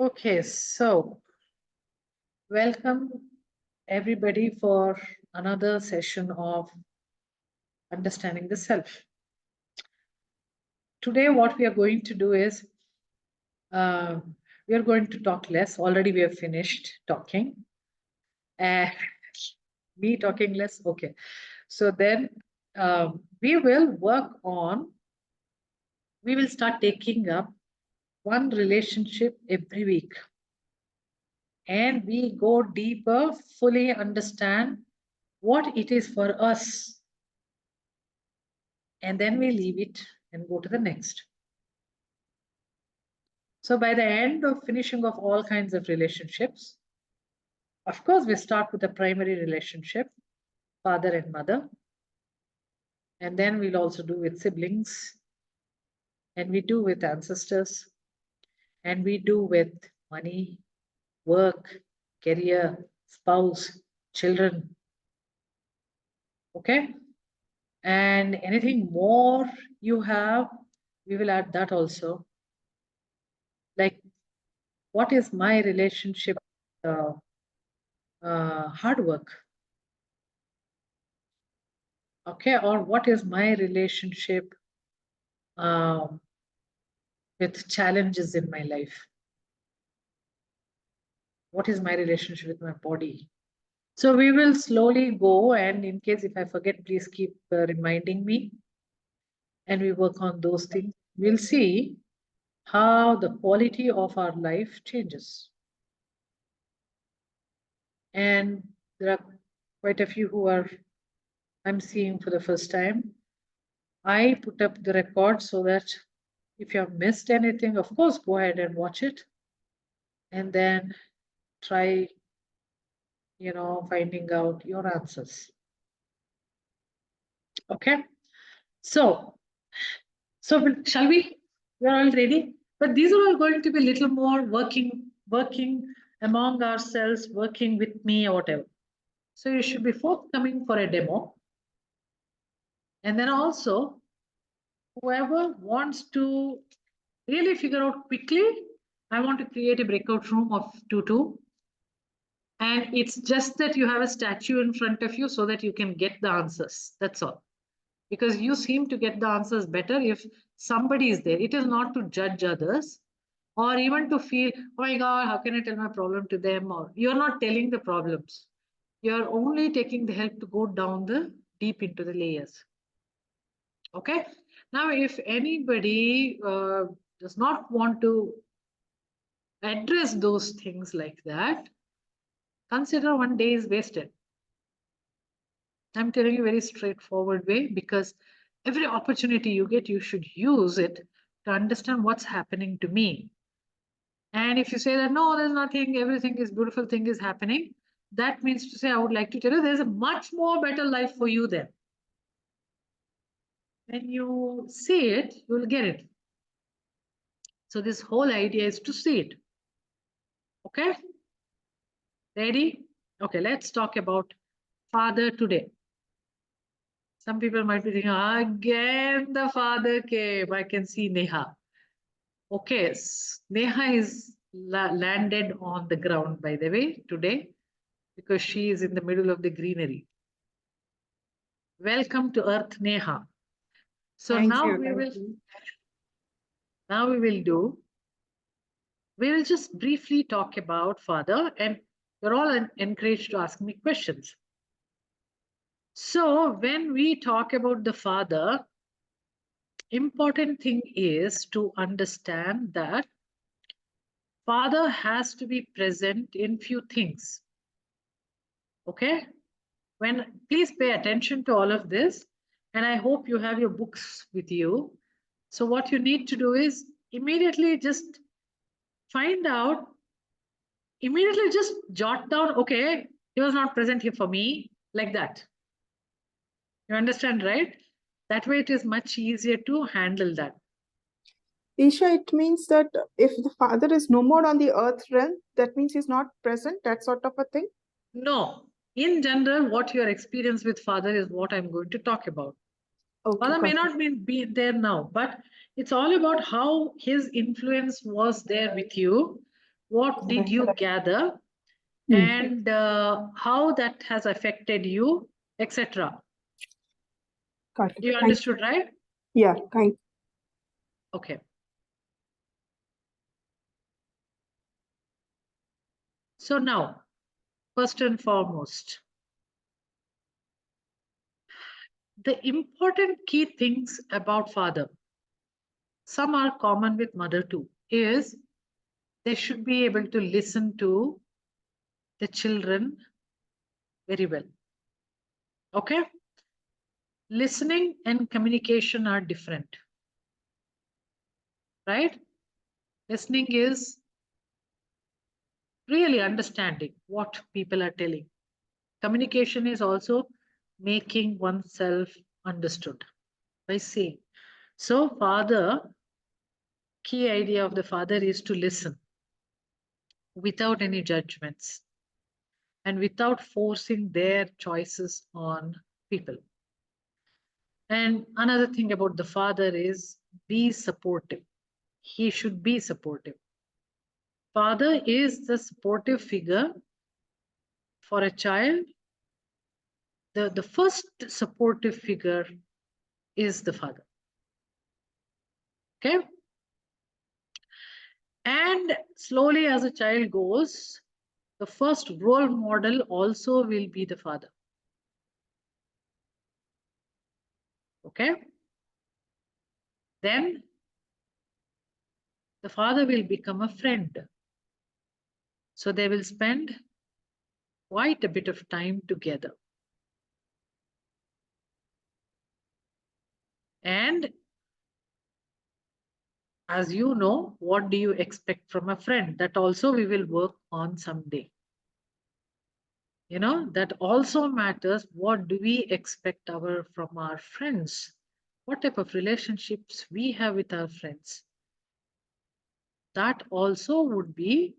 Okay, so welcome everybody for another session of understanding the self. Today, what we are going to do is uh, we are going to talk less. Already, we have finished talking. And me talking less. Okay, so then we will work on. We will start taking up one relationship every week, and we go deeper, fully understand what it is for us, and then we leave it and go to the next. So by the end of finishing of all kinds of relationships, of course, we start with the primary relationship, father and mother, and then we'll also do with siblings, and we do with ancestors, and we do with money, work, career, spouse, children. Okay? And anything more you have, we will add that also. Like, what is my relationship? Hard work. Okay, or what is my relationship um, with challenges in my life? What is my relationship with my body? So we will slowly go, and in case if I forget, please keep reminding me, and we work on those things. We'll see how the quality of our life changes. And there are quite a few who are I'm seeing for the first time. I put up the record so that if you have missed anything, of course, go ahead and watch it, and then try, finding out your answers. Okay. So, shall we? We're all ready. But these are all going to be a little more working among ourselves, working with me or whatever. So you should be forthcoming for a demo. And then also, whoever wants to really figure out quickly, I want to create a breakout room of 2-2. And it's just that you have a statue in front of you so that you can get the answers. That's all. Because you seem to get the answers better if somebody is there. It is not to judge others or even to feel, oh my God, how can I tell my problem to them? Or you're not telling the problems. You're only taking the help to go down the deep into the layers. Okay. Now, if anybody does not want to address those things like that, consider one day is wasted. I'm telling you very straightforward way, because every opportunity you get, you should use it to understand what's happening to me. And if you say that, no, there's nothing, everything is beautiful thing is happening, that means to say, I would like to tell you, there's a much more better life for you then. When you see it, you will get it. So this whole idea is to see it. Okay? Ready? Okay, let's talk about father today. Some people might be thinking, again the father came. I can see Neha. Okay, Neha is landed on the ground, by the way, today, because she is in the middle of the greenery. Welcome to Earth, Neha. So Thank now you. we Thank will you. we will just briefly talk about father, and you're all encouraged to ask me questions. So when we talk about the father, important thing is to understand that father has to be present in few things. Okay? Please pay attention to all of this, and I hope you have your books with you. So what you need to do is immediately just find out, immediately just jot down, okay, he was not present here for me, like that. You understand, right? That way it is much easier to handle that. Isha, it means that if the father is no more on the earth realm, that means he's not present, that sort of a thing. No, in general, what your experience with father is what I'm going to talk about. Okay, Father may got it. not be there now, but it's all about how his influence was there with you what did you gather, and how that has affected you, etc. Got it. You Thank understood, right? Yeah, thank Okay. So now, first and foremost, the important key things about father, some are common with mother too, is they should be able to listen to the children very well. Okay? Listening and communication are different, right? Listening is really understanding what people are telling. Communication is also making oneself understood by saying. So, father, key idea of the father is to listen without any judgments and without forcing their choices on people. And another thing about the father is be supportive. He should be supportive. Father is the supportive figure for a child. The first supportive figure is the father. Okay? And slowly, as a child goes, the first role model also will be the father. Okay? Then the father will become a friend. So they will spend quite a bit of time together. And as you know, what do you expect from a friend? That also we will work on someday. You know, that also matters. What do we expect from our friends? What type of relationships we have with our friends? That also would be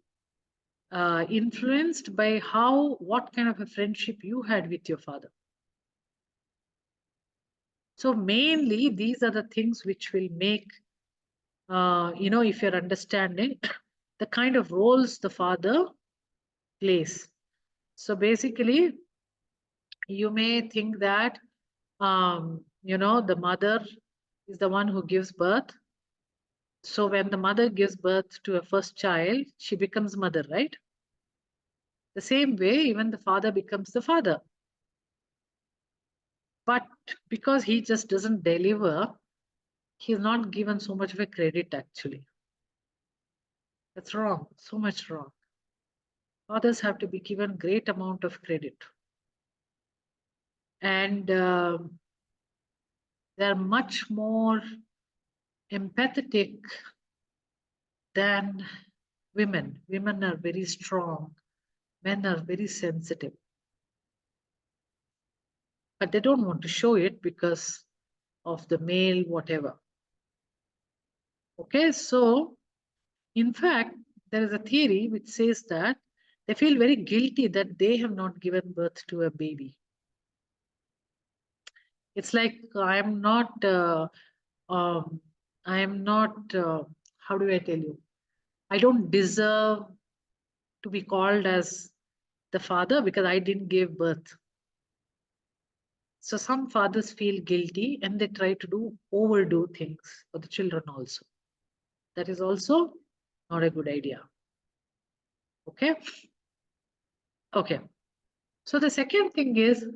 influenced by what kind of a friendship you had with your father. So mainly these are the things which will make, if you're understanding the kind of roles the father plays. So basically, you may think that, the mother is the one who gives birth. So when the mother gives birth to a first child, she becomes mother, right? The same way, even the father becomes the father. But because he just doesn't deliver, he's not given so much of a credit actually. That's wrong, so much wrong. Fathers have to be given great amount of credit. And they're much more empathetic than women. Women are very strong, men are very sensitive. But they don't want to show it because of the male, whatever. Okay, so in fact, there is a theory which says that they feel very guilty that they have not given birth to a baby. It's like um, I am not, how do I tell you? I don't deserve to be called as the father because I didn't give birth. So some fathers feel guilty and they try to overdo things for the children also. That is also not a good idea. Okay. Okay. So the second thing is,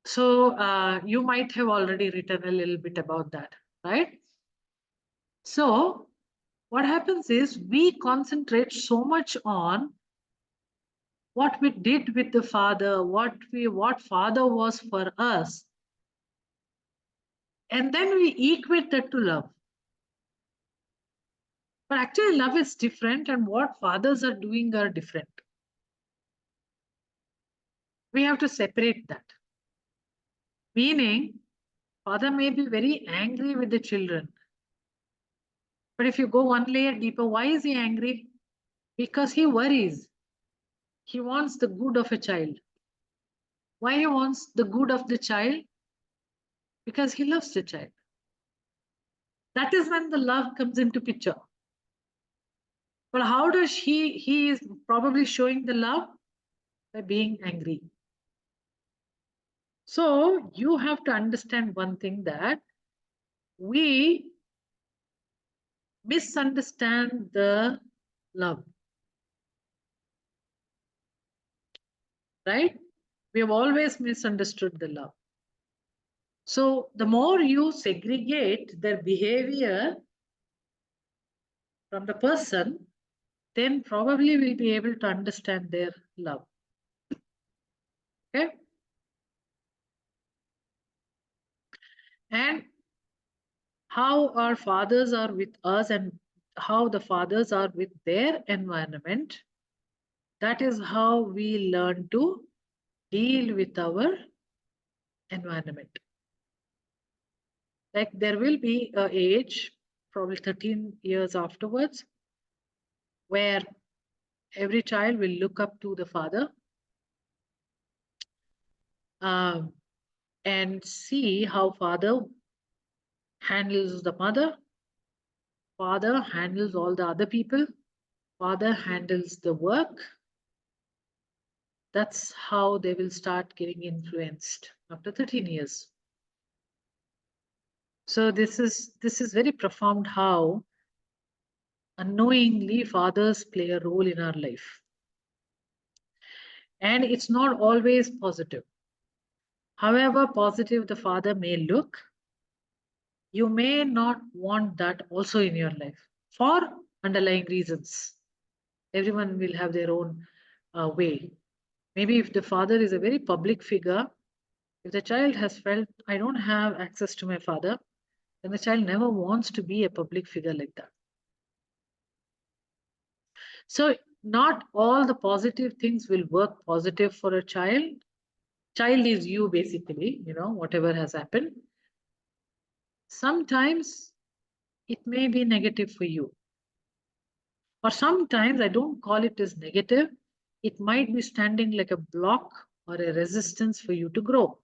so you might have already written a little bit about that, right? So what happens is we concentrate so much on what we did with the father, what father was for us, and then we equate that to love. But actually, love is different, and what fathers are doing are different. We have to separate that. Meaning, father may be very angry with the children. But if you go one layer deeper, why is he angry? Because he worries. He wants the good of a child. Why he wants the good of the child? Because he loves the child. That is when the love comes into picture. But how does he is probably showing the love by being angry. So you have to understand one thing, that we misunderstand the love, right? We have always misunderstood the love. So the more you segregate their behavior from the person, then probably we'll be able to understand their love. Okay? And how our fathers are with us and how the fathers are with their environment, that is how we learn to deal with our environment. Like there will be a age, probably 13 years afterwards, where every child will look up to the father, um, and see how father handles the mother, father handles all the other people, father handles the work. That's how they will start getting influenced after 13 years. So this is very profound, how unknowingly fathers play a role in our life. And it's not always positive. However positive the father may look, you may not want that also in your life for underlying reasons. Everyone will have their own way. Maybe if the father is a very public figure, if the child has felt, I don't have access to my father, then the child never wants to be a public figure like that. So not all the positive things will work positive for a child. Child is you, basically, whatever has happened. Sometimes it may be negative for you. Or sometimes I don't call it as negative. It might be standing like a block or a resistance for you to grow.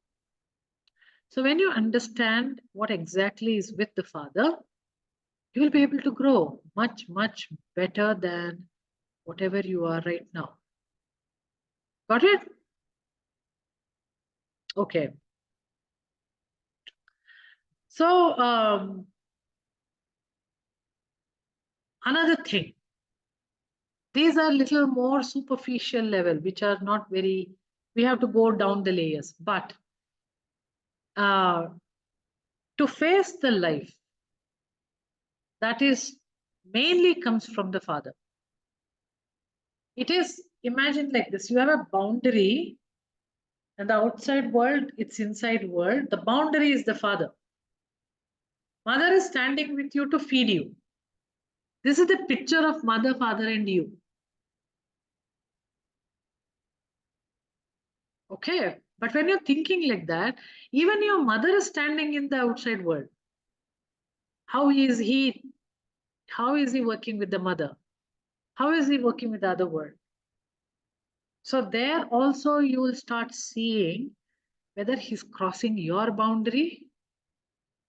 So when you understand what exactly is with the father, you will be able to grow much, much better than whatever you are right now. Got it? Okay. So another thing, these are little more superficial level, which are not very, we have to go down the layers. But to face the life, that is mainly comes from the father. It is, imagine like this, you have a boundary, and the outside world, it's inside world. The boundary is the father. Mother is standing with you to feed you. This is the picture of mother, father, and you. Okay. But when you're thinking like that, even your mother is standing in the outside world. How is he? How is he working with the mother? How is he working with the other world? So there also you will start seeing whether he's crossing your boundary,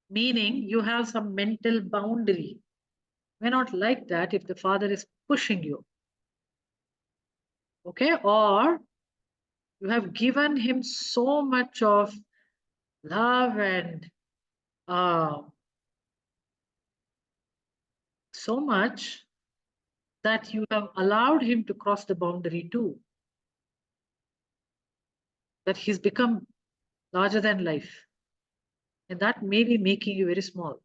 meaning you have some mental boundary. May not like that if the father is pushing you. Okay, or you have given him so much of love and uh, so much that you have allowed him to cross the boundary too, that he's become larger than life, and that may be making you very small.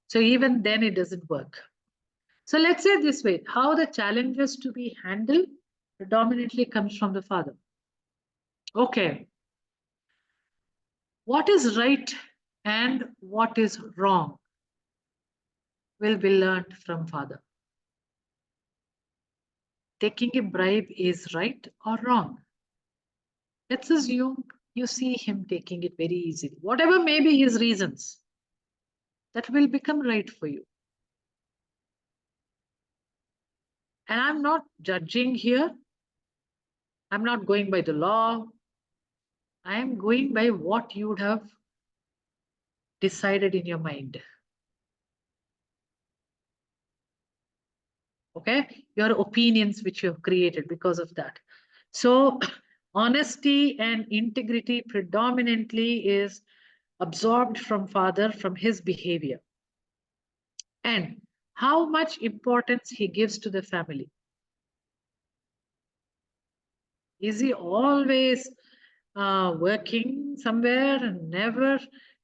So even then it doesn't work. So let's say this way, how the challenges to be handled predominantly comes from the father. Okay, what is right and what is wrong will be learned from father. Taking a bribe is right or wrong. Let's assume you see him taking it very easily. Whatever may be his reasons, that will become right for you. And I'm not judging here. I'm not going by the law. I am going by what you would have decided in your mind. Okay, your opinions which you have created because of that. So honesty and integrity predominantly is absorbed from father, from his behavior, and how much importance he gives to the family. Is he always working somewhere and never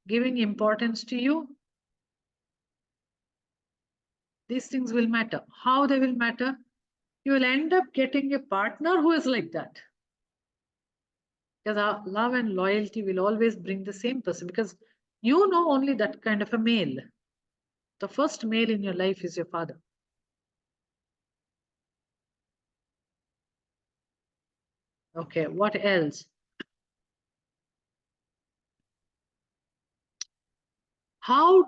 giving importance to you? These things will matter. How they will matter? You will end up getting a partner who is like that. Because our love and loyalty will always bring the same person, because you know only that kind of a male. The first male in your life is your father. Okay, what else? How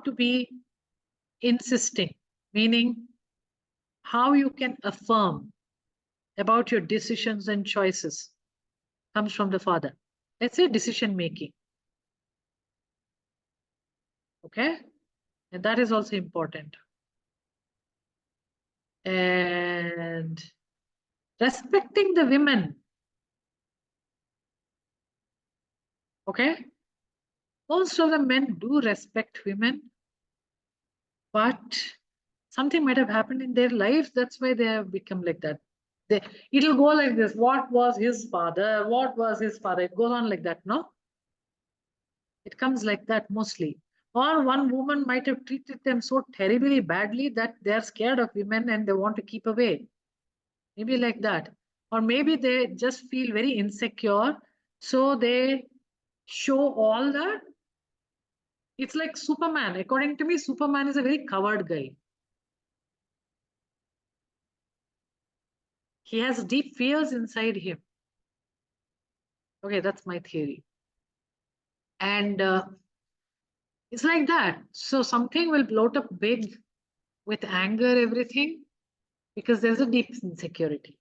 to be insisting, meaning how you can affirm about your decisions and choices comes from the father. Let's say decision making. Okay, and that is also important. And respecting the women. Okay, most of the men do respect women, but something might have happened in their lives. That's why they have become like that. They, it'll go like this. What was his father? What was his father? It goes on like that, no? It comes like that mostly. Or one woman might have treated them so terribly badly that they're scared of women and they want to keep away. Maybe like that. Or maybe they just feel very insecure. So they show all that. It's like Superman. According to me, Superman is a very coward guy. He has deep fears inside him. Okay, that's my theory. And it's like that. So something will bloat up big with anger, everything, because there's a deep insecurity.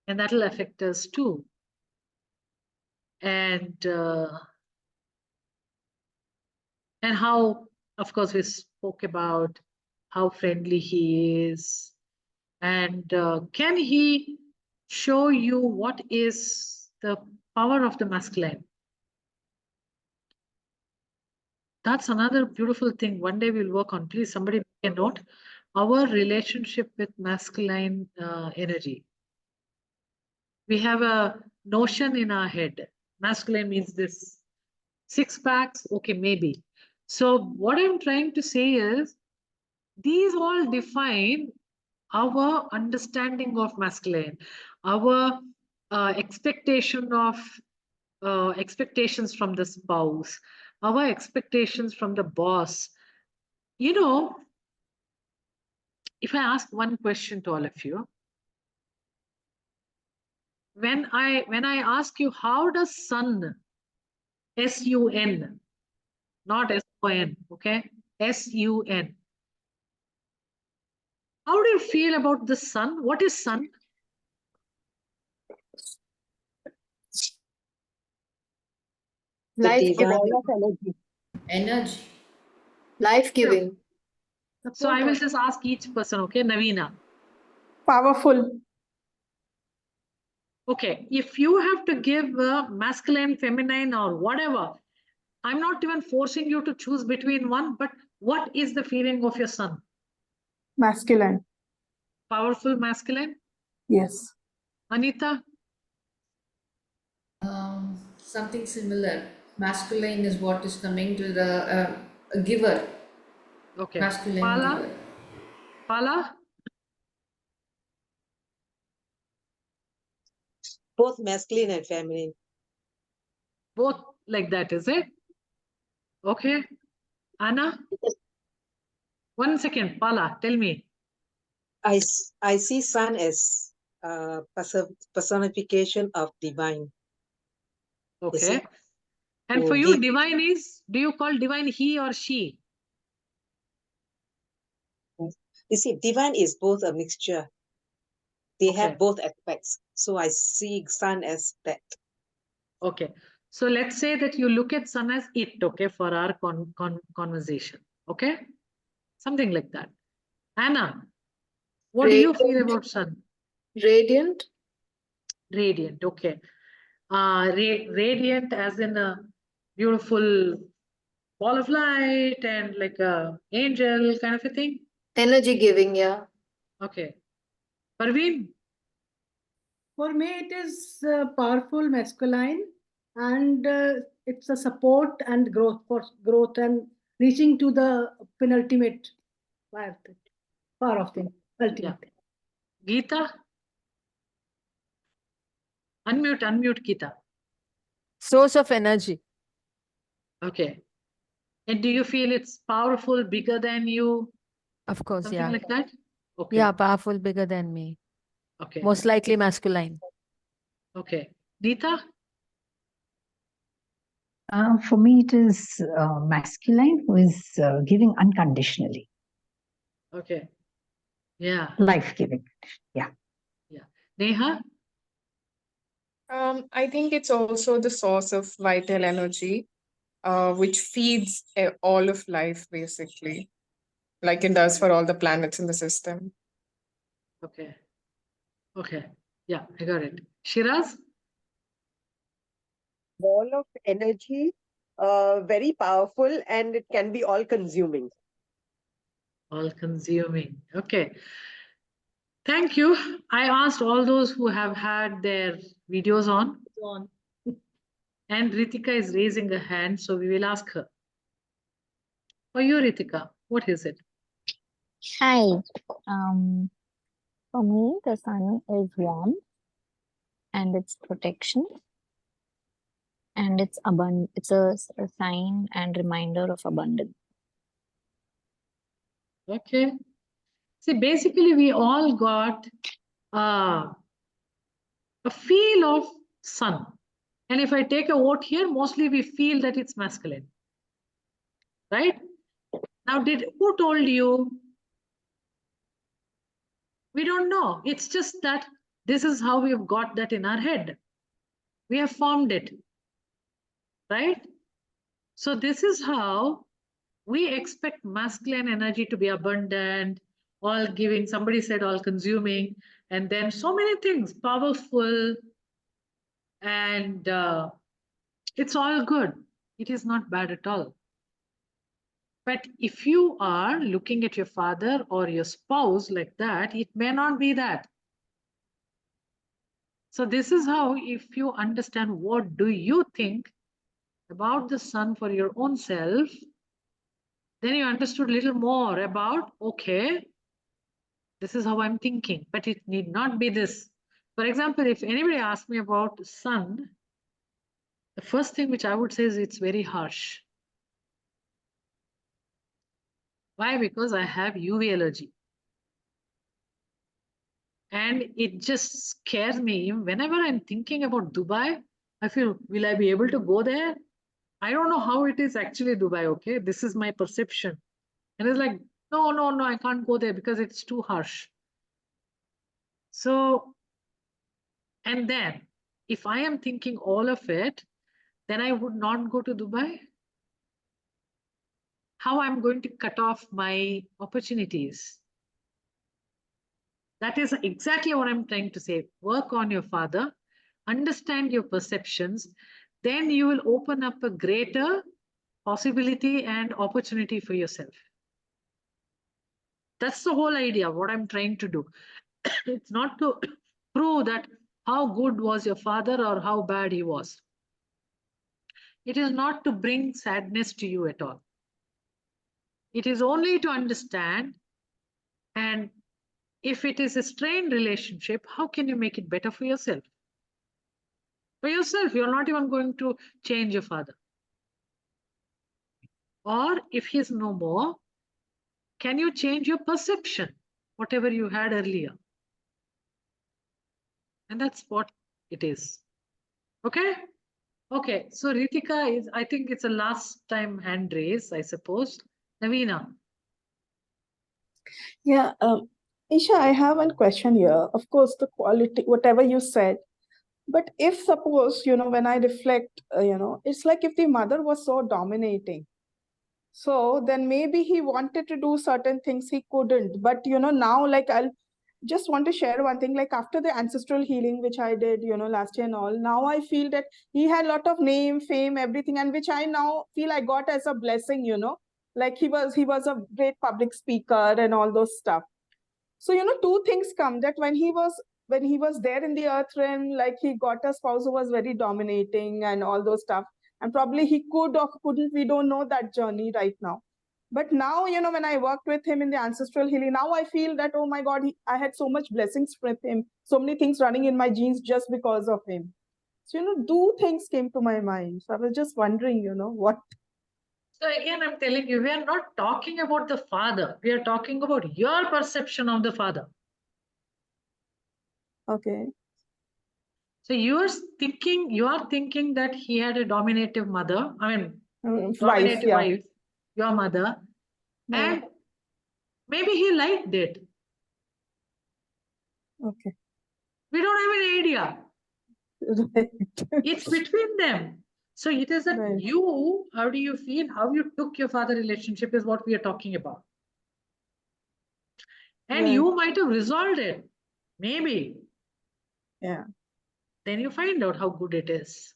And that'll affect us too. And how, of course, we spoke about how friendly he is. And can he show you what is the power of the masculine? That's another beautiful thing. One day we'll work on. Please, somebody make a note. Our relationship with masculine energy. We have a notion in our head. Masculine means this. Six packs, okay, maybe. So what I'm trying to say is these all define our understanding of masculine, our expectation of expectations from the spouse, our expectations from the boss. You know, if I ask one question to all of you, when I ask you, how does sun, sun, not son, okay, sun, how do you feel about the sun? What is sun? The Life divine giving. Ball of energy. energy. Life giving. So I will just ask each person, okay, Navina. Powerful. Okay, if you have to give masculine, feminine, or whatever, I'm not even forcing you to choose between one, but what is the feeling of your son? Masculine. Powerful masculine? Yes. Anita? Something similar. Masculine is what is coming to the giver. Okay. Masculine Pala? giver. Pala? both masculine and feminine. Both like that, is it? Okay. Anna? 1 second. Pala, tell me. I see sun as personification of divine. Okay. See, And who for you, give- divine is, do you call divine he or she? You see, divine is both a mixture. They Okay. have both aspects. So I see sun as that. Okay. So let's say that you look at sun as it, okay, for our conversation. Okay? Something like that. Anna, what do you feel Radiant. about sun? Radiant. Radiant, okay. Radiant as in a beautiful ball of light and like a angel kind of a thing. Energy giving, yeah. Okay. Parveen, For me, it is powerful masculine, and it's a support and growth for growth and reaching to the penultimate power of the ultimate. Geeta, unmute Geeta. Source of energy. Okay. And do you feel it's powerful, bigger than you, Of course, something yeah. like that? Okay. Yeah, powerful, bigger than me. Okay. Most likely masculine. Okay. Neeta? For me, it is masculine who is giving unconditionally, Okay. Yeah. life giving. Yeah. Yeah. Neha? I think it's also the source of vital energy, which feeds all of life, basically, like it does for all the planets in the system. Okay. Okay. Yeah, I got it. Shiraz? Ball of energy, very powerful, and it can be all consuming. All consuming. Okay. Thank you. I asked all those who have had their videos on, and Ritika is raising a hand, so we will ask her. For you, Ritika, what is it? Hi. For me, the sun is warm and it's protection and it's a sign and reminder of abundance. Okay. See, basically, we all got a feel of sun. And if I take a vote here, mostly we feel that it's masculine. Right? Now, who told you? We don't know. It's just that this is how we've got that in our head. We have formed it. Right? So this is how we expect masculine energy to be abundant, all giving, somebody said all consuming, and then so many things, powerful, and it's all good. It is not bad at all. But if you are looking at your father or your spouse like that, it may not be that. So this is how, if you understand what do you think about the sun for your own self, then you understood a little more about, okay, this is how I'm thinking, but it need not be this. For example, if anybody asks me about sun, the first thing which I would say is it's very harsh. Why? Because I have UV allergy. And it just scares me. Whenever I'm thinking about Dubai, I feel, will I be able to go there? I don't know how it is actually Dubai, okay? This is my perception. And it's like, no, I can't go there because it's too harsh. So, and then if I am thinking all of it, then I would not go to Dubai. How I'm going to cut off my opportunities? That is exactly what I'm trying to say. Work on your father, understand your perceptions, then you will open up a greater possibility and opportunity for yourself. That's the whole idea, what I'm trying to do. It's not to prove that how good was your father or how bad he was. It is not to bring sadness to you at all. It is only to understand, and if it is a strained relationship, how can you make it better for yourself? For yourself, you're not even going to change your father. Or if he's no more, can you change your perception, whatever you had earlier? And that's what it is. Okay? Okay, so Ritika is, I think it's a last time hand raise, I suppose. Navina. Yeah, Isha, I have one question here. Of course, the quality, whatever you said, But if suppose, when I reflect, it's like if the mother was so dominating, so then maybe he wanted to do certain things he couldn't. But, now, like, I'll just want to share one thing, like after the ancestral healing, which I did, last year and all, now I feel that he had a lot of name, fame, everything, and which I now feel I got as a blessing, like he was a great public speaker and all those stuff. So, two things come, that when he was there in the earth realm, like he got a spouse who was very dominating and all those stuff. And probably he could or couldn't, we don't know that journey right now. But now, when I worked with him in the ancestral healing, now I feel that, oh my God, I had so much blessings with him, so many things running in my genes just because of him. So, two things came to my mind. So I was just wondering, what. So again, I'm telling you, we are not talking about the father. We are talking about your perception of the father. Okay. So you are thinking that he had a dominative mother. I mean, dominative wife, your mother, and maybe he liked it. Okay. We don't have any idea. Right. It's between them. So it is that Right. how do you feel, how you took your father relationship is what we are talking about. And Right. you might have resolved it. Maybe. Yeah. Then you find out how good it is.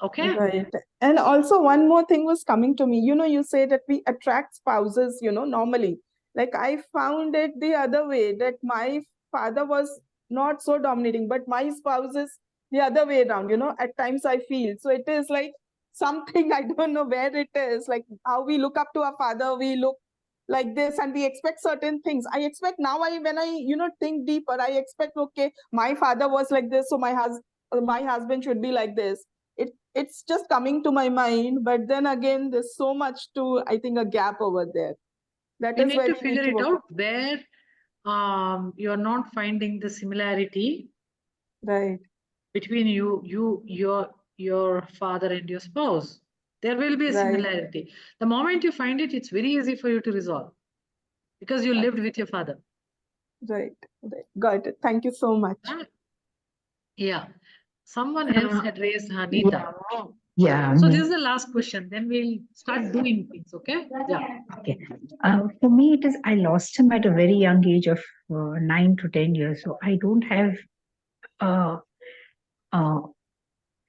Okay? Right. And also one more thing was coming to me. You say that we attract spouses, normally. Like I found it the other way, that my father was not so dominating, but my spouse is the other way around, at times I feel. So it is like something, I don't know where it is, like how we look up to our father, we look like this and we expect certain things. I expect now, when I, think deeper, I expect, okay, my father was like this, so my husband should be like this. It's just coming to my mind, but then again, there's so much to, I think, a gap over there. That We is need where to we figure need to it work. out where you're not finding the similarity Right. between your father and your spouse. There will be a Right. similarity. The moment you find it, it's very easy for you to resolve because you lived with your father. Right. Got it. Thank you so much. Yeah. Someone else had raised Hanita. Yeah. So this is the last question. Then we'll start doing things. Okay. Yeah. Okay. For me, it is, I lost him at a very young age of 9 to 10 years. So I don't have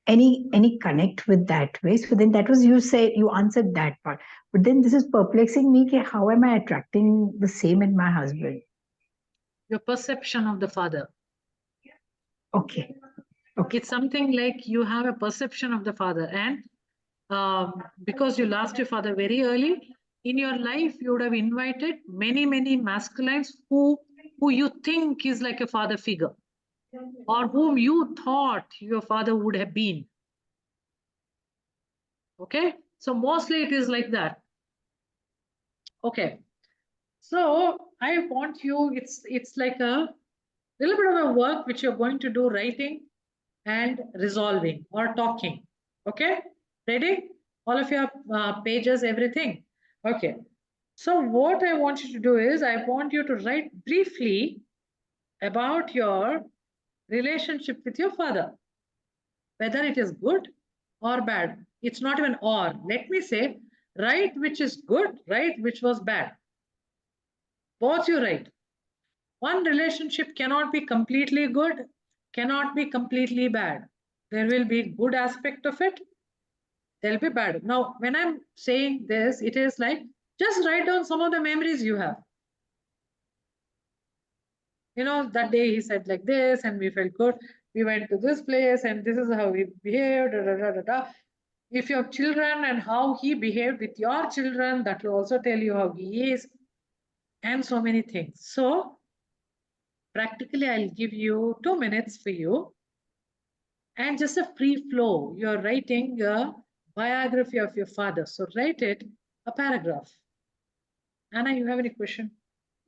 any connect with that way. So then that was, you answered that part. But then this is perplexing me. How am I attracting the same in my husband? Your perception of the father. Okay. It's something like you have a perception of the father, and because you lost your father very early in your life, you would have invited many masculines who you think is like a father figure, or whom you thought your father would have been. Okay, so mostly it is like that. Okay, so I want you, it's like a little bit of a work which you're going to do, writing and resolving or talking. Okay, ready? All of your pages, everything. Okay, so what I want you to do is I want you to write briefly about your relationship with your father, whether it is good or bad. It's not even or. Let me say, write which is good, write which was bad. Both you write. One relationship cannot be completely good, cannot be completely bad. There will be good aspect of it, there will be bad. Now, when I'm saying this, it is like, just write down some of the memories you have. That day he said like this and we felt good. We went to this place and this is how we behaved. Da, da, da, da, da. If you have children and how he behaved with your children, that will also tell you how he is, and so many things. So practically, I'll give you 2 minutes for you and just a free flow. You're writing a biography of your father. So write it, a paragraph. Anna, you have any question?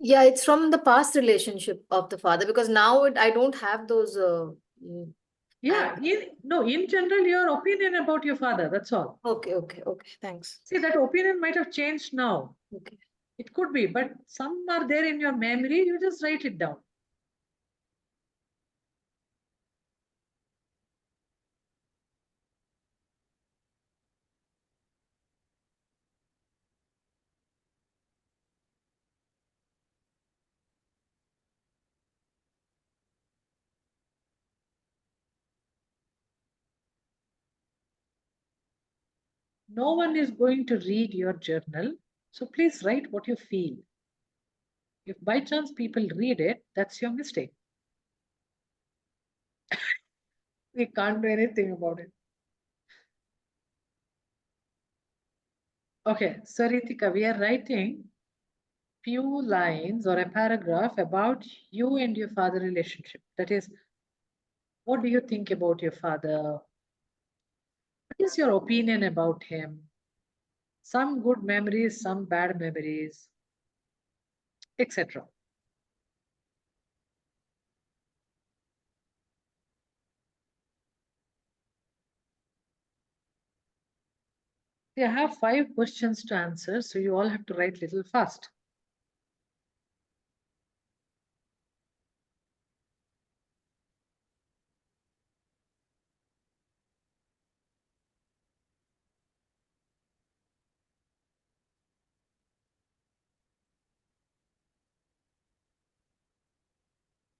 Yeah, it's from the past relationship of the father, because now I don't have those. Yeah, in general, your opinion about your father, that's all. Okay, thanks. See, that opinion might have changed now. Okay. It could be, but some are there in your memory, you just write it down. No one is going to read your journal. So please write what you feel. If by chance people read it, that's your mistake. We can't do anything about it. Okay, so Ritika, we are writing few lines or a paragraph about you and your father relationship. That is, what do you think about your father? What is your opinion about him? Some good memories, some bad memories, etc. I have 5 questions to answer, so you all have to write little fast.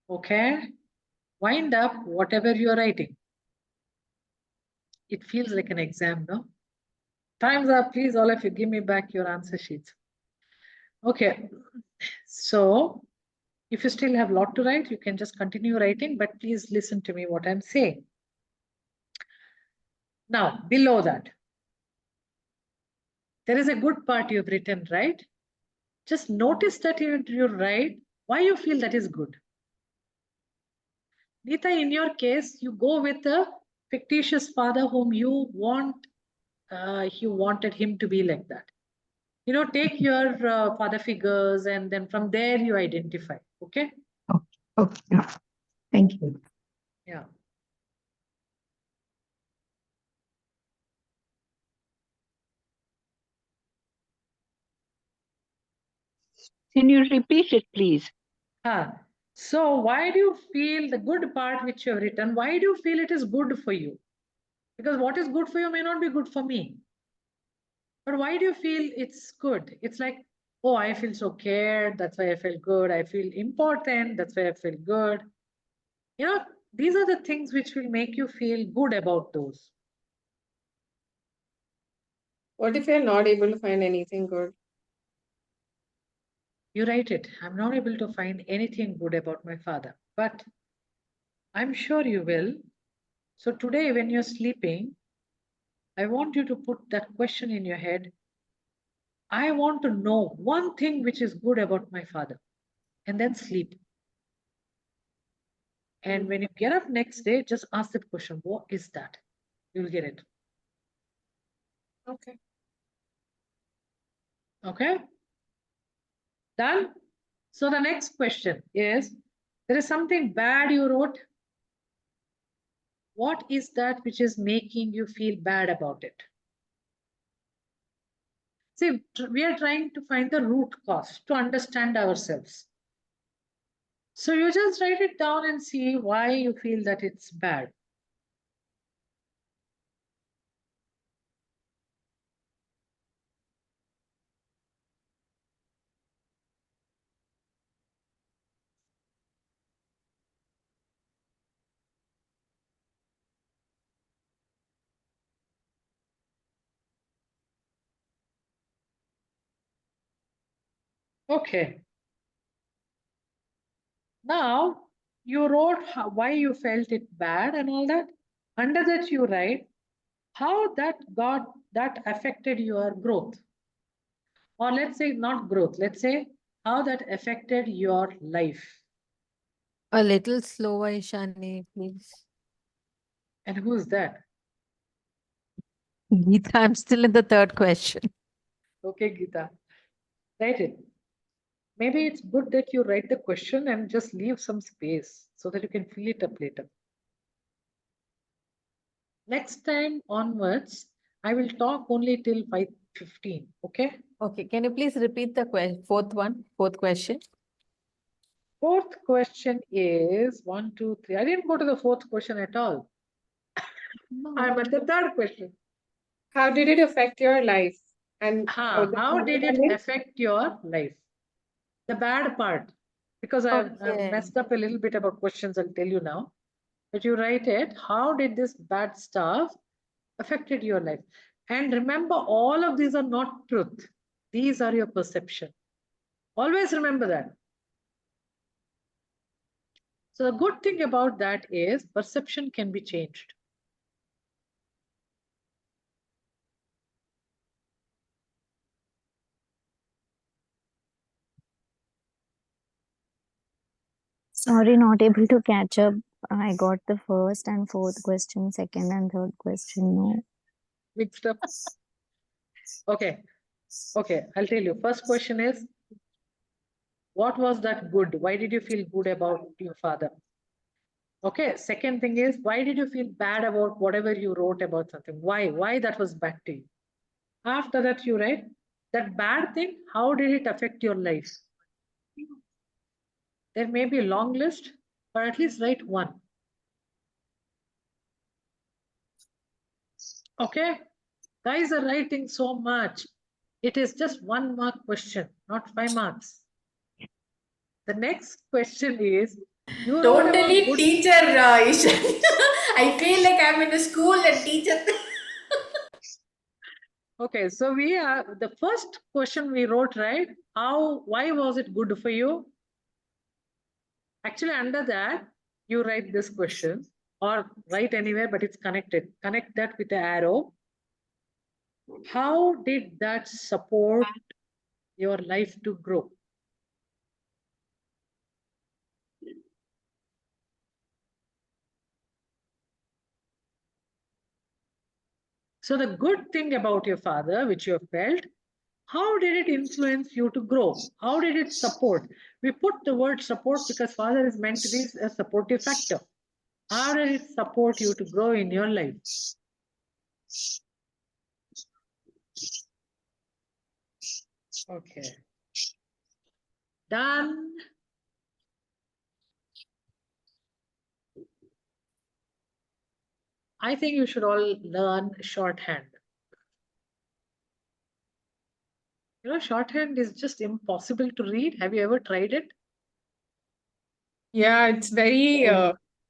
Okay, wind up whatever you are writing. It feels like an exam, no? Time's up, please, all of you, give me back your answer sheets. Okay, so if you still have a lot to write, you can just continue writing, but please listen to me what I'm saying. Now, below that, there is a good part you've written, right? Just notice that you write why you feel that is good. Neeta, in your case, you go with a fictitious father whom you wanted him to be like that. You know, take your father figures and then from there you identify. Okay? Okay. Thank you. Yeah. Can you repeat it, please? So why do you feel the good part which you have written, why do you feel it is good for you? Because what is good for you may not be good for me. But why do you feel it's good? It's like, oh, I feel so cared. That's why I feel good. I feel important. That's why I feel good. You know, these are the things which will make you feel good about those. What if you're not able to find anything good? You write it. I'm not able to find anything good about my father, but I'm sure you will. So today, when you're sleeping, I want you to put that question in your head. I want to know one thing which is good about my father, and then sleep. And when you get up next day, just ask that question, what is that? You'll get it. Okay. Okay? Done? So the next question is, there is something bad you wrote. What is that which is making you feel bad about it? See, we are trying to find the root cause to understand ourselves. So you just write it down and see why you feel that it's bad. Okay. Now you wrote why you felt it bad and all that. Under that you write how that affected your growth. Or let's say not growth, let's say how that affected your life. A little slower, Eshanye, please. And who's that? Geeta, I'm still in the third question. Okay, Geeta. Write it. Maybe it's good that you write the question and just leave some space so that you can fill it up later. Next time onwards, I will talk only till 5:15. Okay? Okay, can you please repeat the fourth question? Fourth question is 1, 2, 3. I didn't go to the fourth question at all. I'm at the third question. How did it affect your life? And how did it affect your life? The bad part, because I've Okay. messed up a little bit about questions, I'll tell you now. But you write it, how did this bad stuff affected your life? And remember, all of these are not truth. These are your perception. Always remember that. So the good thing about that is perception can be changed. Sorry, not able to catch up. I got the first and fourth question, second and third question. No. Mixed up. Okay. Okay, I'll tell you. First question is, what was that good? Why did you feel good about your father? Okay, second thing is, why did you feel bad about whatever you wrote about something? Why that was bad to you? After that, you write that bad thing, how did it affect your life? There may be a long list, but at least write one. Okay, guys are writing so much. It is just 1 mark question, not 5 marks. The next question is, you wrote Don't about delete good. teacher, Eshanye. I feel like I'm in a school and teacher. Okay, so we are the first question we wrote, right? Why was it good for you? Actually, under that, you write this question or write anywhere, but it's connected. Connect that with the arrow. How did that support your life to grow? So the good thing about your father, which you have felt, how did it influence you to grow? How did it support? We put the word support because father is meant to be a supportive factor. How did it support you to grow in your life? Okay. Done. I think you should all learn shorthand. You know, shorthand is just impossible to read. Have you ever tried it? Yeah, it's very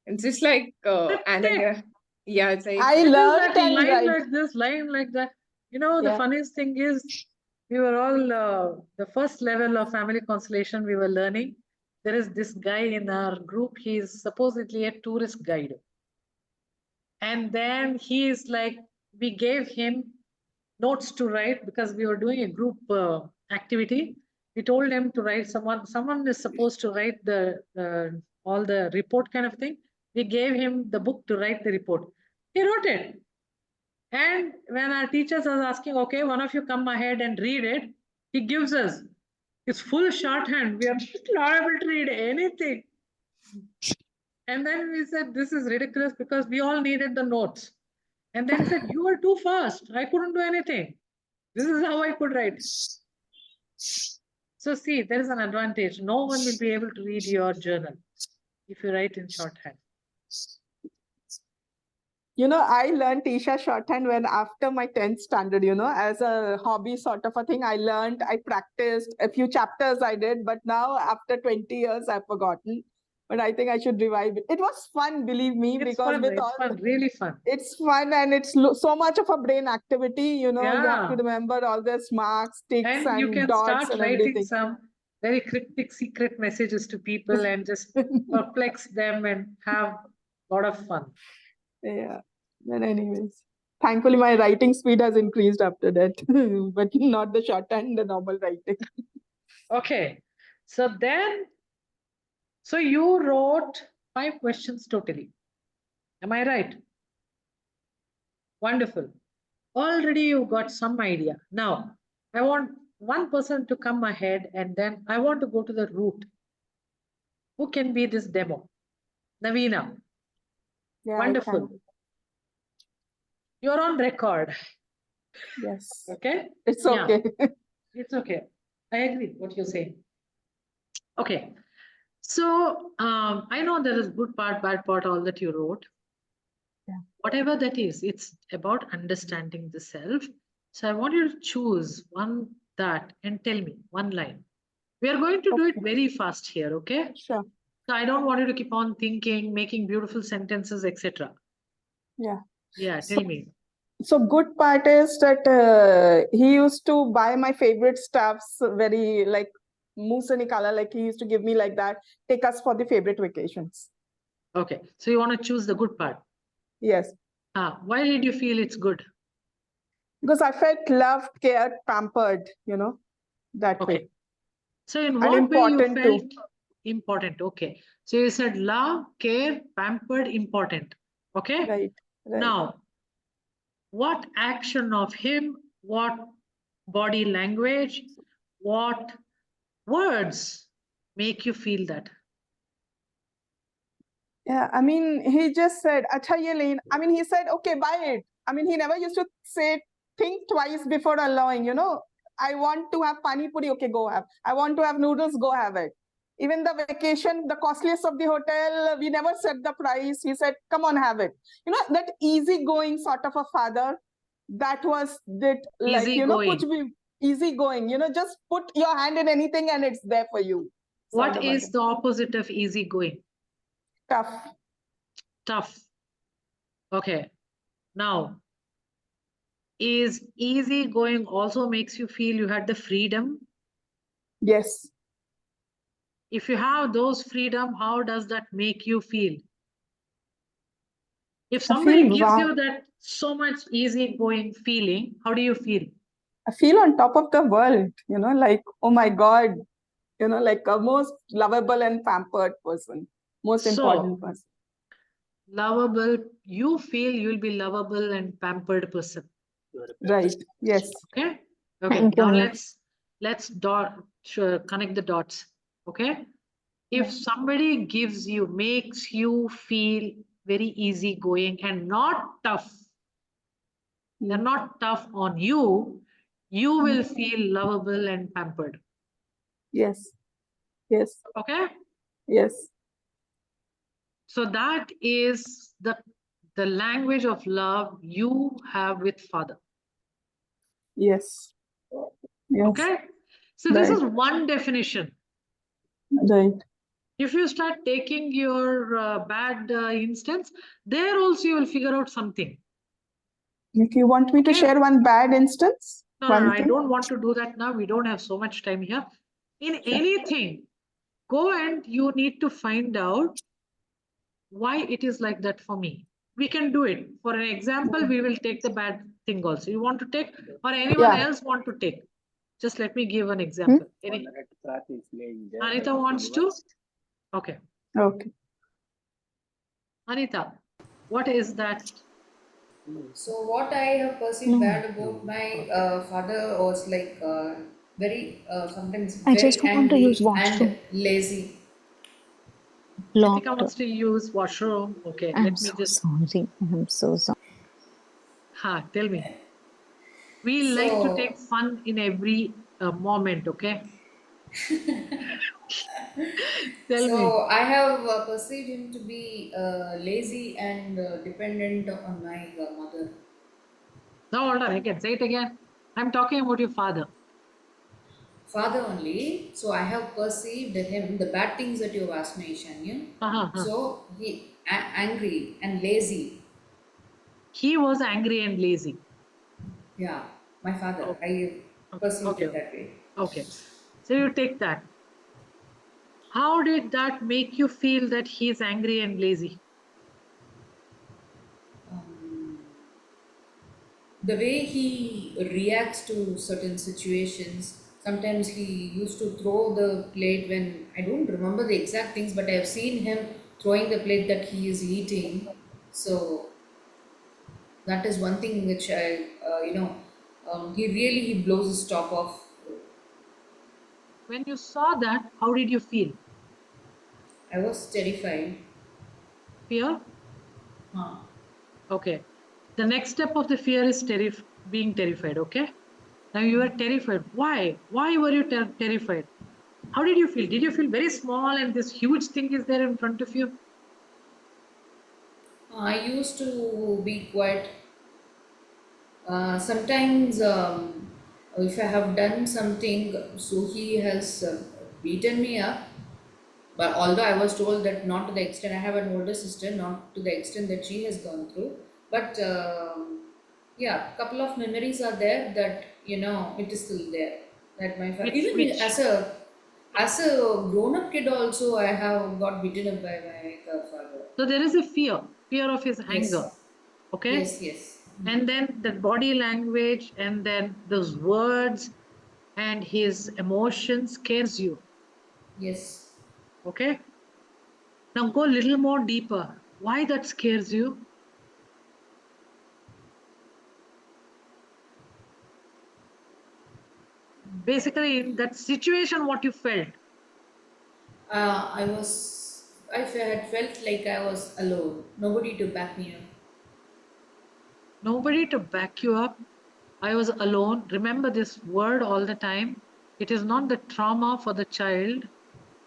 it's just like anagram. Yeah, it's like I It is learned like and line write. like this, line like that. You know, the Yeah. funniest thing is, we were all the first level of family constellation we were learning. There is this guy in our group. He is supposedly a tourist guide. And then he is like, we gave him notes to write because we were doing a group activity. We told him to write someone is supposed to write the all the report kind of thing. We gave him the book to write the report. He wrote it. And when our teachers was asking, okay, one of you come ahead and read it, he gives us. It's full shorthand. We are not able to read anything. And then we said, this is ridiculous because we all needed the notes. And then he said, you were too fast. I couldn't do anything. This is how I could write. So see, there is an advantage. No one will be able to read your journal if you write in shorthand. You know, I learned Isha shorthand when after my 10th standard, you know, as a hobby sort of a thing. I practiced a few chapters I did, but now after 20 years, I've forgotten. But I think I should revive it. It was fun, believe me, It's because fun. with It's all fun. Really fun. it's fun and it's so much of a brain activity, you know, you have Yeah. to remember all this marks, ticks And you and can dots start and writing everything. some very cryptic secret messages to people and just perplex them and have a lot of fun. Yeah. But anyways, thankfully my writing speed has increased after that, but not the shorthand, the normal writing. Okay. So you wrote 5 questions totally. Am I right? Wonderful. Already you got some idea. Now, I want one person to come ahead and then I want to go to the root. Who can be this demo? Navina. Yeah, Wonderul. You're on record. Yes. Okay? It's Yeah. okay. It's okay. I agree what you're saying. Okay. So I know there is good part, bad part, all that you wrote. Yeah. Whatever that is, it's about understanding the self. So I want you to choose one that and tell me one line. We are going to do it very fast here, okay? Sure. So I don't want you to keep on thinking, making beautiful sentences, etc. Yeah. Yeah, tell me. So good part is that he used to buy my favorite stuffs very like Musani color, like he used to give me like that, take us for the favorite vacations. Okay, so you want to choose the good part. Yes. Why did you feel it's good? Because I felt loved, cared, pampered, that Okay. way. So in And what way you important felt too. important? Okay. So you said love, care, pampered, important. Okay. Right. Now, what action of him, what body language, what words make you feel that? Yeah, I mean, he just said, "Acha ye lein." I mean, he said, "Okay, buy it." I mean, he never used to say, think twice before allowing, I want to have pani puri, okay, go have. I want to have noodles, go have it. Even the vacation, the costliest of the hotel, we never set the price. He said, come on, have it. That easygoing sort of a father, that was that, like, Easygoing. kuch bhi easygoing, just put your hand in anything and it's there for you. What is the opposite of easygoing? Tough. Tough. Okay. Now, is easygoing also makes you feel you had the freedom? Yes. If you have those freedom, how does that make you feel? If somebody feel gives wow. you that so much easygoing feeling, how do you feel? I feel on top of the world, like, oh my God, like a most lovable and pampered person, most important person. Lovable, you feel you'll be lovable and pampered person. Right. Yes. Okay. Thank you, Now Anu. let's connect the dots. Okay. If somebody makes you feel very easygoing and not tough, they're not tough on you, you will feel lovable and pampered. Yes. Yes. Okay. Yes. So that is the language of love you have with Father. Yes. Yes. Okay. So this is one definition. Right. If you start taking your bad instance, there also you will figure out something. If you want me to share one bad instance, No, I don't want to do that now. We don't have so much time here. In anything, go and you need to find out why it is like that for me. We can do it. For an example, we will take the bad thing also. You want to take, or anyone else want to take? Just let me give an example. Anita wants to? Okay. Okay. Anita, what is that? So what I have perceived bad about my father was like very sometimes I just very want to use angry and washroom. lazy. Ritika Locked. wants to use washroom. Okay, I'm let me so just. sorry. I'm so sorry. Tell me. We like to take So fun in every moment. Okay. Tell me. so I have perceived him to be lazy and dependent on my mother. No, hold on. Again, say it again. I'm talking about your father. Father only. So I have perceived him the bad things that you have asked me, Eshanye. So he angry and lazy. He was angry and lazy. Yeah, my father. Oh, I perceived okay. it that way. Okay. So you take that. How did that make you feel that he's angry and lazy? The way he reacts to certain situations. Sometimes he used to throw the plate when I don't remember the exact things, but I have seen him throwing the plate that he is eating. So that is one thing which he blows his top off. When you saw that, how did you feel? I was terrified. Fear? Huh. Okay. The next step of the fear is being terrified. Okay. Now you were terrified. Why? Why were you terrified? How did you feel? Did you feel very small and this huge thing is there in front of you? I used to be quite. Sometimes, if I have done something, so he has beaten me up. But although I was told that not to the extent, I have an older sister, not to the extent that she has gone through. But Yeah, couple of memories are there that it is still there. That my father, Which, even which? as a grown up kid also, I have got beaten up by my father. So there is a fear of his anger. Yes, Okay. yes. And then the body language, and then those words and his emotion scares you. Yes. Okay. Now go a little more deeper. Why that scares you? Basically, in that situation, what you felt. I had felt like I was alone, nobody to back me up. Nobody to back you up. I was alone. Remember this word all the time. It is not the trauma for the child.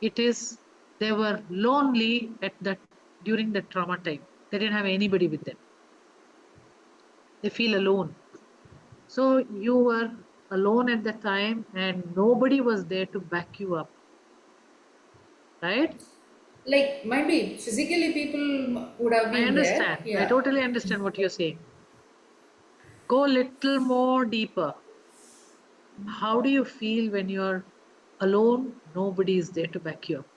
It is they were lonely at that during the trauma time. They didn't have anybody with them. They feel alone. So you were alone at the time and nobody was there to back you up. Right? Like, might be physically people would have I been there. understand. I Yeah. totally understand what you're saying. Go a little more deeper. How do you feel when you're alone? Nobody is there to back you up.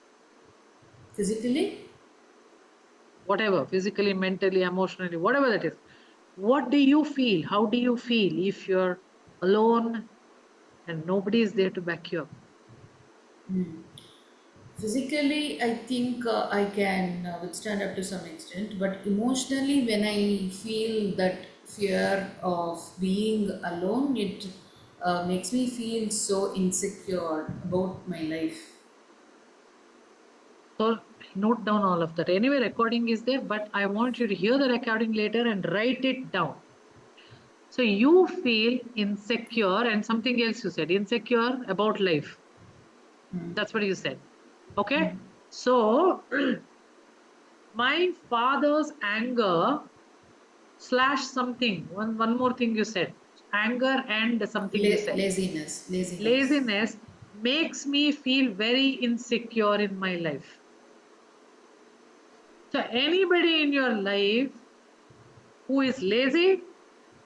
Physically? Whatever, physically, mentally, emotionally, whatever that is. What do you feel? How do you feel if you're alone and nobody is there to back you up? Physically, I think I can withstand up to some extent, but emotionally, when I feel that fear of being alone, it makes me feel so insecure about my life. So note down all of that. Anyway, recording is there, but I want you to hear the recording later and write it down. So you feel insecure and something else you said, insecure about life. That's what you said. Okay. So my father's anger slash something, one more thing you said, anger and something you said, Laziness. laziness makes me feel very insecure in my life. So anybody in your life who is lazy,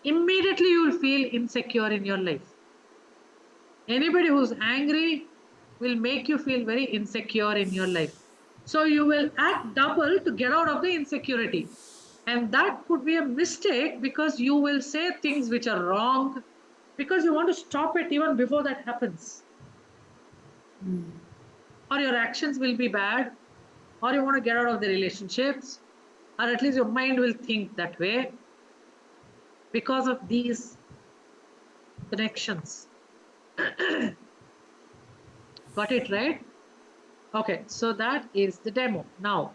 immediately you will feel insecure in your life. Anybody who's angry will make you feel very insecure in your life. So you will act double to get out of the insecurity. And that could be a mistake because you will say things which are wrong because you want to stop it even before that happens. Or your actions will be bad, or you want to get out of the relationships, or at least your mind will think that way because of these connections. Got it right? Okay, so that is the demo. Now,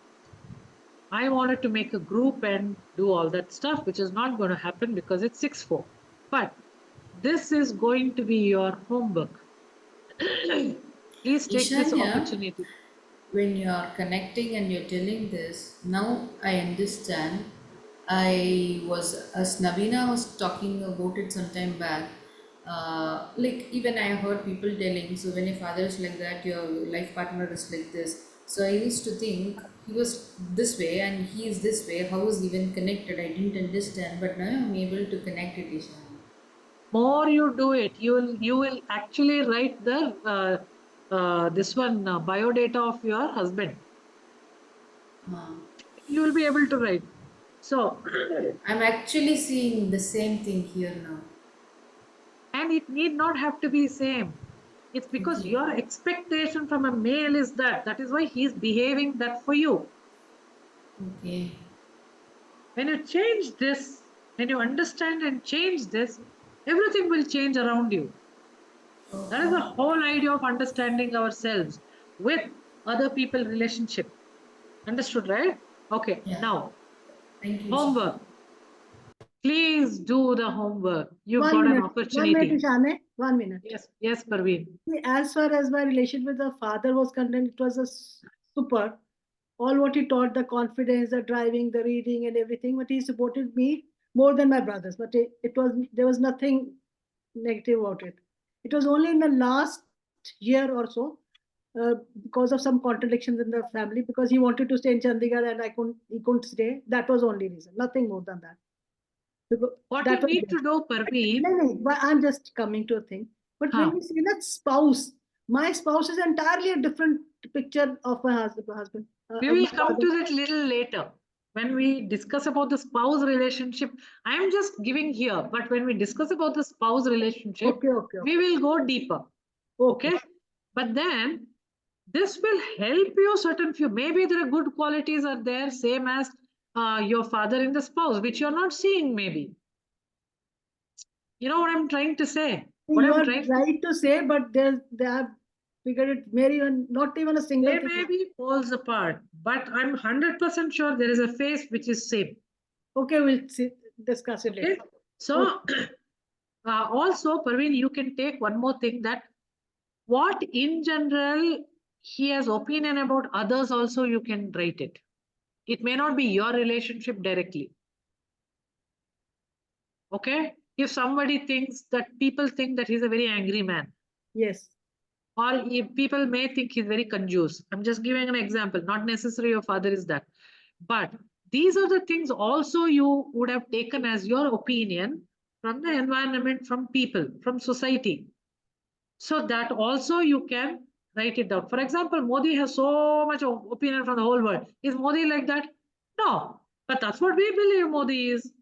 I wanted to make a group and do all that stuff, which is not going to happen because it's 6-4. But this is going to be your homework. Please take this Ishanya, opportunity. when you are connecting and you're telling this, now I understand. As Navina was talking about it some time back, like even I heard people telling, so when your father is like that, your life partner is like this. So I used to think he was this way and he is this way. How is even connected? I didn't understand, but now I'm able to connect it, Ishanya. More you do it, you will actually write the this one biodata of your husband. You will be able to write. So, I'm actually seeing the same thing here now. and it need not have to be same. It's because Okay. your expectation from a male is that is why he's behaving that for you. Okay. When you change this, when you understand and change this, everything will change around you. That is the whole idea of understanding ourselves with other people relationship. Understood, right? Okay, Yeah. now Thank you, Ishanya. homework. Please do the homework. You've One got an minute, 1 minute, opportunity. Ishane, 1 minute. Yes, Parveen. See, as far as my relation with the father was concerned, it was a super. All what he taught, the confidence, the driving, the reading, and everything. But he supported me more than my brothers. But it was there was nothing negative about it. It was only in the last year or so, because of some contradictions in the family, because he wanted to stay in Chandigarh and he couldn't stay. That was only reason. Nothing more than that. Because What that you was need there. to do, Parveen, No, but I'm just coming to a thing. But Huh. when you say that spouse, my spouse is entirely a different picture of my husband. we Of will my come father. to that little later. When we discuss about the spouse relationship, I am just giving here, but when we discuss about the spouse relationship, Okay. we will go deeper. Okay. But then this will help you certain few. Maybe there are good qualities are there, same as your father in the spouse, which you're not seeing, maybe. You know what I'm trying to say? What You I'm are trying right to say, but they have figured it very not even a single There thing. may be poles apart, but I'm 100% sure there is a face which is same. Okay, we'll see, discuss it later. So, also, Parveen, you can take one more thing, that what in general he has opinion about others also you can write it. It may not be your relationship directly. Okay? If somebody thinks that people think that he's a very angry man, Yes. or if people may think he's very confused. I'm just giving an example, not necessarily your father is that. But these are the things also you would have taken as your opinion from the environment, from people, from society. So that also you can write it down. For example, Modi has so much opinion from the whole world. Is Modi like that? No. But that's what we believe Modi is.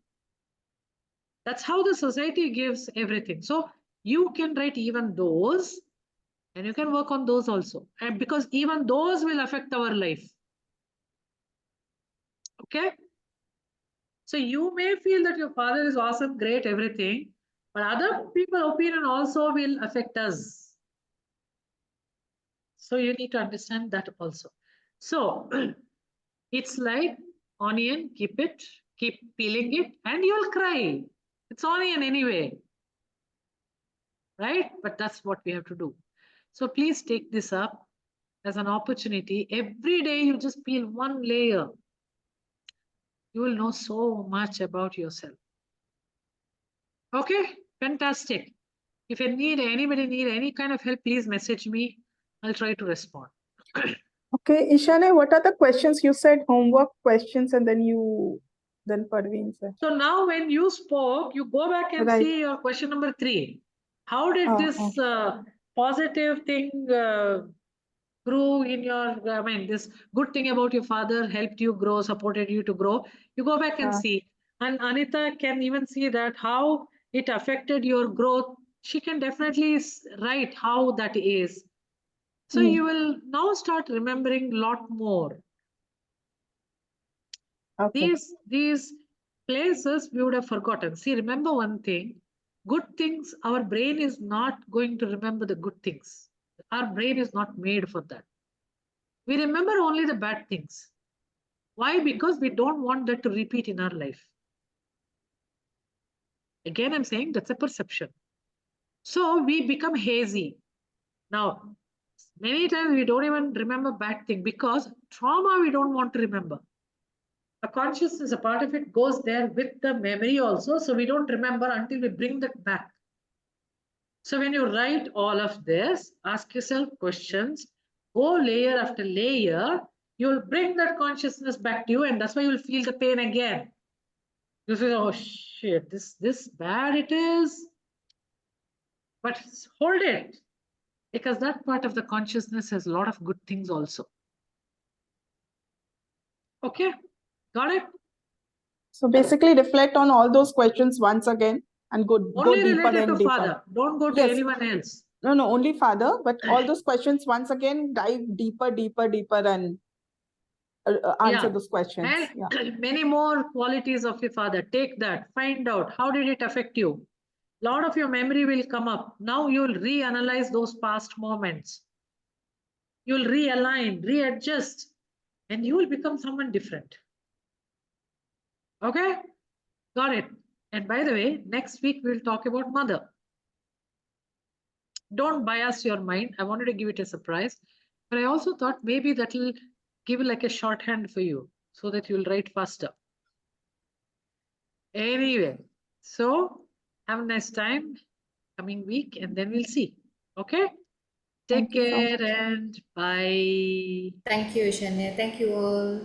That's how the society gives everything. So you can write even those, and you can work on those also. And because even those will affect our life. Okay? So you may feel that your father is awesome, great, everything, but other people's opinion also will affect us. So you need to understand that also. So it's like onion, keep peeling it, and you'll cry. It's onion anyway. Right? But that's what we have to do. So please take this up as an opportunity. Every day you just peel one layer. You will know so much about yourself. Okay, fantastic. If anybody need any kind of help, please message me. I'll try to respond. Okay, Eshanye, what are the questions? You said homework questions and then Parveen said. So now when you spoke, you go back and Right. see your question number 3. How did this positive thing grew in your, this good thing about your father helped you grow, supported you to grow? You go back and see. And Anita can even see that how it affected your growth. She can definitely write how that is. So you will now start remembering a lot more. Okay. These places we would have forgotten. See, remember one thing, good things, our brain is not going to remember the good things. Our brain is not made for that. We remember only the bad things. Why? Because we don't want that to repeat in our life. Again, I'm saying that's a perception. So we become hazy. Now, many times we don't even remember bad thing because trauma we don't want to remember. A consciousness, a part of it goes there with the memory also. So we don't remember until we bring that back. So when you write all of this, ask yourself questions, go layer after layer, you'll bring that consciousness back to you, and that's why you'll feel the pain again. You feel, oh shit, this bad it is. But hold it, because that part of the consciousness has a lot of good things also. Okay, got it? So basically reflect on all those questions once again and go Only deeper related and to deeper. father. Don't go to anyone else. No, only father, but all those questions once again, dive deeper and answer those questions. And many more qualities of your father. Take that, find out how did it affect you. A lot of your memory will come up. Now you'll reanalyze those past moments. You'll realign, readjust, and you will become someone different. Okay? Got it. And by the way, next week we'll talk about mother. Don't bias your mind. I wanted to give it a surprise, but I also thought maybe that'll give like a shorthand for you so that you'll write faster. Anyway, so have a nice time coming week and then we'll see. Okay? Take care and bye. Thank you, Eshanye. Thank you all.